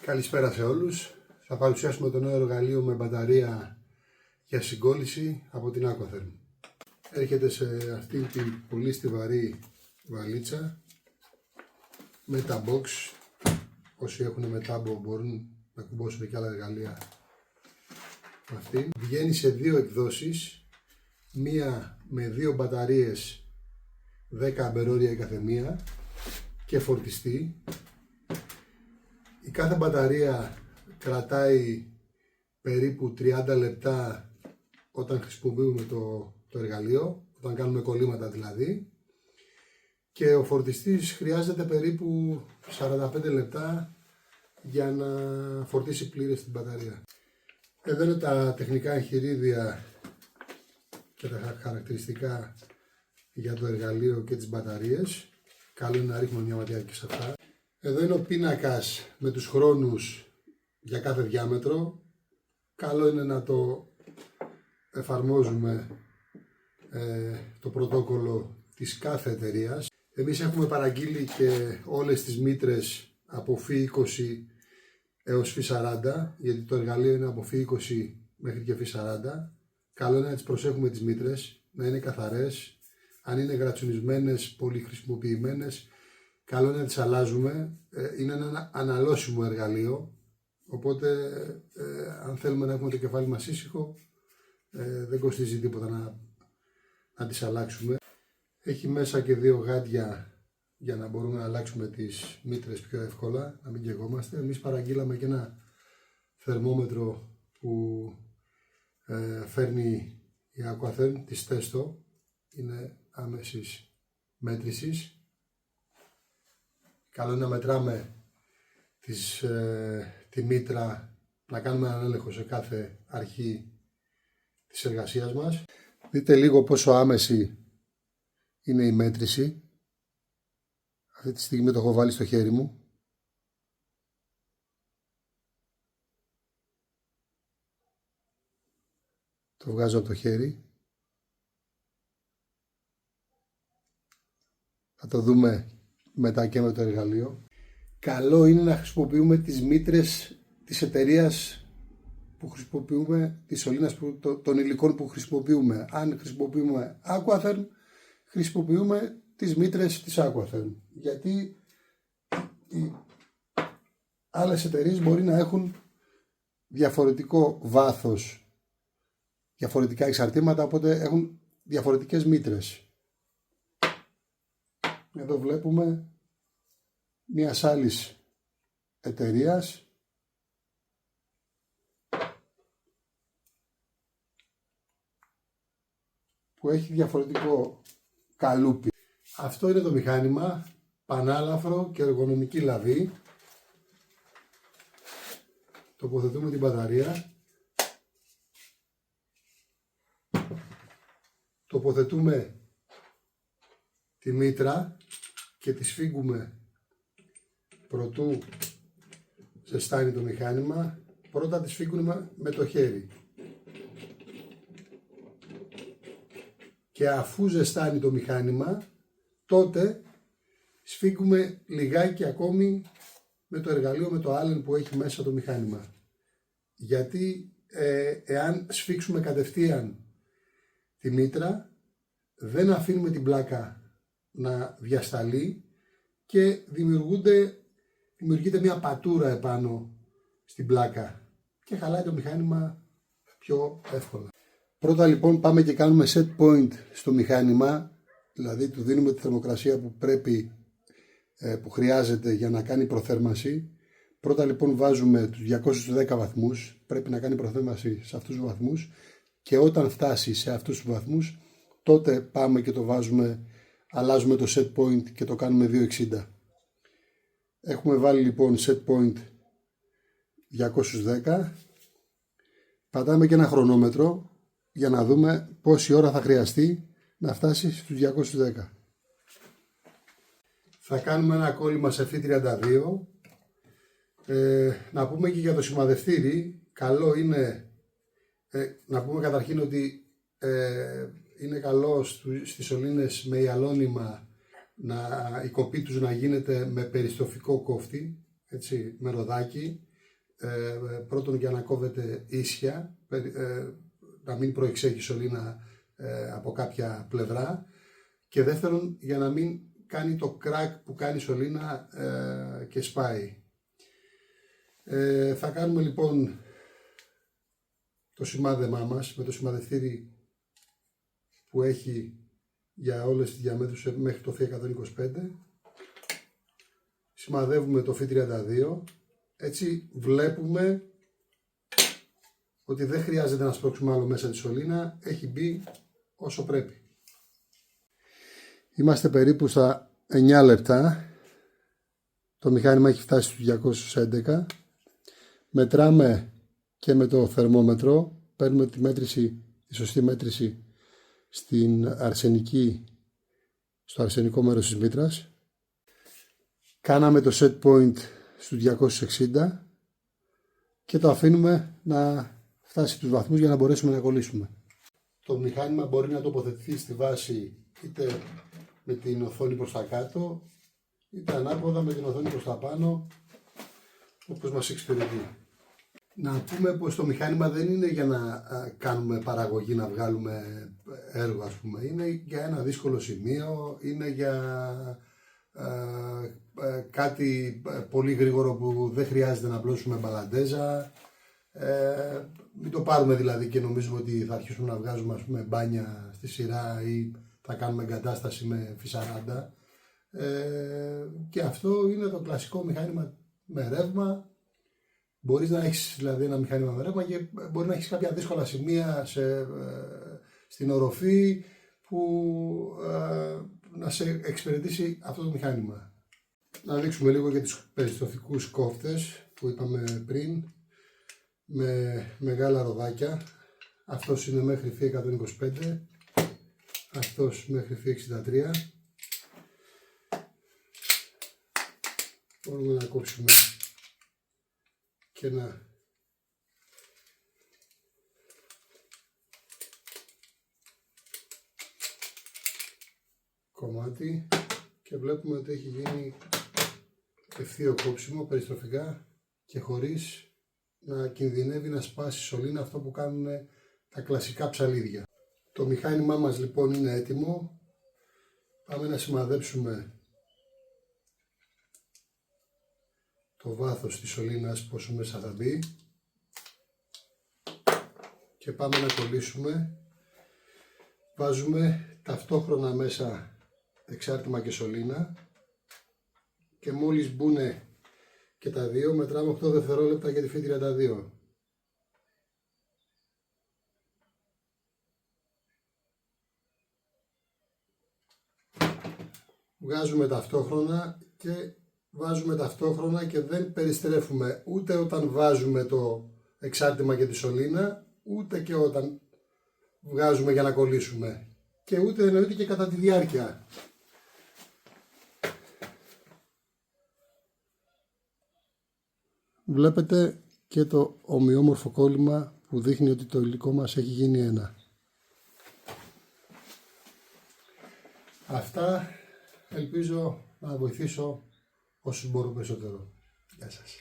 Καλησπέρα σε όλους. Θα παρουσιάσουμε το νέο εργαλείο με μπαταρία για συγκόλληση από την Aquatherm. Έρχεται σε αυτήν την πολύ στιβαρή βαλίτσα με τα box. Όσοι έχουν μετάμπο μπορούν να κουμπώσουν και άλλα εργαλεία με αυτήν. Βγαίνει σε δύο εκδόσεις, μία με δύο μπαταρίες 10 αμπερόρια η καθεμία και φορτιστή. Η κάθε μπαταρία κρατάει περίπου 30 λεπτά όταν χρησιμοποιούμε το εργαλείο, όταν κάνουμε κολλήματα δηλαδή, και ο φορτιστής χρειάζεται περίπου 45 λεπτά για να φορτίσει πλήρως την μπαταρία. Εδώ είναι τα τεχνικά εγχειρίδια και τα χαρακτηριστικά για το εργαλείο και τις μπαταρίες. Καλό είναι να ρίχνουμε μια ματιά και σε αυτά. Εδώ είναι ο πίνακας με τους χρόνους για κάθε διάμετρο. Καλό είναι να το εφαρμόζουμε το πρωτόκολλο της κάθε εταιρείας. Εμείς έχουμε παραγγείλει και όλες τις μήτρες από Φι20 έως Φι40, γιατί το εργαλείο είναι από Φι20 μέχρι και Φι40. Καλό είναι να τις προσέχουμε τις μήτρες, να είναι καθαρές. Αν είναι γρατσουνισμένες, πολύ χρησιμοποιημένες, καλό είναι να τις αλλάζουμε. Είναι ένα αναλώσιμο εργαλείο, οπότε αν θέλουμε να έχουμε το κεφάλι μας ήσυχο, δεν κοστίζει τίποτα να τις αλλάξουμε. Έχει μέσα και δύο γάντια για να μπορούμε να αλλάξουμε τις μήτρες πιο εύκολα, να μην καιγόμαστε. Εμείς παραγγείλαμε και ένα θερμόμετρο που φέρνει η Aquatherm, της Testo, είναι άμεσης μέτρησης. Καλό είναι να μετράμε τη μήτρα, να κάνουμε έναν έλεγχο σε κάθε αρχή της εργασίας μας. Δείτε λίγο πόσο άμεση είναι η μέτρηση. Αυτή τη στιγμή το έχω βάλει στο χέρι μου. Το βγάζω από το χέρι. Θα το δούμε μετά και με το εργαλείο. Καλό είναι να χρησιμοποιούμε τις μήτρες της εταιρείας που χρησιμοποιούμε, της σωλήνας των υλικών που χρησιμοποιούμε. Αν χρησιμοποιούμε Aquatherm, χρησιμοποιούμε τις μήτρες της Aquatherm. Γιατί οι άλλες εταιρείες μπορεί να έχουν διαφορετικό βάθος, διαφορετικά εξαρτήματα, οπότε έχουν διαφορετικές μήτρες. Εδώ βλέπουμε μιας άλλης εταιρείας που έχει διαφορετικό καλούπι. Αυτό είναι το μηχάνημα, πανάλαφρο και εργονομική λαβή. Τοποθετούμε την μπαταρία. Τοποθετούμε τη μήτρα και τη σφίγγουμε προτού ζεστάνει το μηχάνημα. Πρώτα τη σφίγγουμε με το χέρι και αφού ζεστάνει το μηχάνημα, τότε σφίγγουμε λιγάκι ακόμη με το εργαλείο, με το Allen που έχει μέσα το μηχάνημα. Γιατί εάν σφίξουμε κατευθείαν τη μήτρα, δεν αφήνουμε την πλάκα να διασταλεί και δημιουργείται μια πατούρα επάνω στην πλάκα και χαλάει το μηχάνημα πιο εύκολα. Πρώτα λοιπόν πάμε και κάνουμε set point στο μηχάνημα, δηλαδή του δίνουμε τη θερμοκρασία που χρειάζεται για να κάνει προθέρμανση. Πρώτα λοιπόν βάζουμε τους 210 βαθμούς, πρέπει να κάνει προθέρμανση σε αυτούς τους βαθμούς, και όταν φτάσει σε αυτούς τους βαθμούς, τότε πάμε και το βάζουμε, αλλάζουμε το set point και το κάνουμε 260. Έχουμε βάλει λοιπόν set point 210. Πατάμε και ένα χρονόμετρο για να δούμε πόση ώρα θα χρειαστεί να φτάσει στους 210. Θα κάνουμε ένα κόλλημα σε Φι32. Να πούμε και για το σημαδευτήρι. Καλό είναι να πούμε καταρχήν ότι είναι καλό στις σωλήνες με ιαλώνυμα η κοπή τους να γίνεται με περιστροφικό κόφτη, έτσι, με ροδάκι. πρώτον για να κόβεται ίσια, να μην προεξέχει η σωλήνα από κάποια πλευρά, και δεύτερον για να μην κάνει το κράκ που κάνει η σωλήνα και σπάει. Θα κάνουμε λοιπόν το σημάδεμά μας με το σημαδευτήρι που έχει για όλες τις διαμέτρους μέχρι το Φι125. Σημαδεύουμε το Φι32. Έτσι βλέπουμε ότι δεν χρειάζεται να σπρώξουμε άλλο μέσα τη σωλήνα, έχει μπει όσο πρέπει. Είμαστε περίπου στα 9 λεπτά. Το μηχάνημα έχει φτάσει στους 211. Μετράμε και με το θερμόμετρο. Παίρνουμε τη σωστή μέτρηση στο αρσενικό μέρος της μήτρας. Κάναμε το set point στους 260 και το αφήνουμε να φτάσει στους βαθμούς για να μπορέσουμε να κολλήσουμε. Το μηχάνημα μπορεί να τοποθετηθεί στη βάση είτε με την οθόνη προς τα κάτω, είτε ανάποδα με την οθόνη προς τα πάνω, όπως μας εξυπηρετεί. Να πούμε πως το μηχάνημα δεν είναι για να κάνουμε παραγωγή, να βγάλουμε έργο, ας πούμε. Είναι για ένα δύσκολο σημείο, είναι για κάτι πολύ γρήγορο που δεν χρειάζεται να απλώσουμε μπαλαντέζα. Μην το πάρουμε δηλαδή και νομίζουμε ότι θα αρχίσουμε να βγάζουμε, ας πούμε, μπάνια στη σειρά ή θα κάνουμε εγκατάσταση με Φι40. Και αυτό είναι το κλασικό μηχάνημα με ρεύμα. Μπορείς να έχεις δηλαδή ένα μηχάνημα με ρεύμα και μπορεί να έχεις κάποια δύσκολα σημεία στην οροφή που να σε εξυπηρετήσει αυτό το μηχάνημα. Να δείξουμε λίγο για τους περιστροφικούς κόφτες που είπαμε πριν, με μεγάλα ροδάκια. Αυτός είναι μέχρι Φι125, αυτός μέχρι Φι63. Μπορούμε να κόψουμε και ένα κομμάτι και βλέπουμε ότι έχει γίνει ευθείο κόψιμο περιστροφικά και χωρίς να κινδυνεύει να σπάσει η σωλήνα, αυτό που κάνουν τα κλασικά ψαλίδια. Το μηχάνημά μας λοιπόν είναι έτοιμο. Πάμε να σημαδέψουμε το βάθος της σωλήνας, πόσο μέσα θα μπει, και πάμε να κολλήσουμε. Βάζουμε ταυτόχρονα μέσα εξάρτημα και σωλήνα και μόλις μπουν και τα δύο μετράμε 8 δευτερόλεπτα για τη Φι32. Βγάζουμε ταυτόχρονα και βάζουμε ταυτόχρονα και δεν περιστρέφουμε ούτε όταν βάζουμε το εξάρτημα και τη σωλήνα, ούτε και όταν βγάζουμε για να κολλήσουμε, και ούτε εννοείται και κατά τη διάρκεια. Βλέπετε και το ομοιόμορφο κόλλημα που δείχνει ότι το υλικό μας έχει γίνει ένα. Αυτά, ελπίζω να βοηθήσω όσους μπορώ περισσότερο. Γεια σας.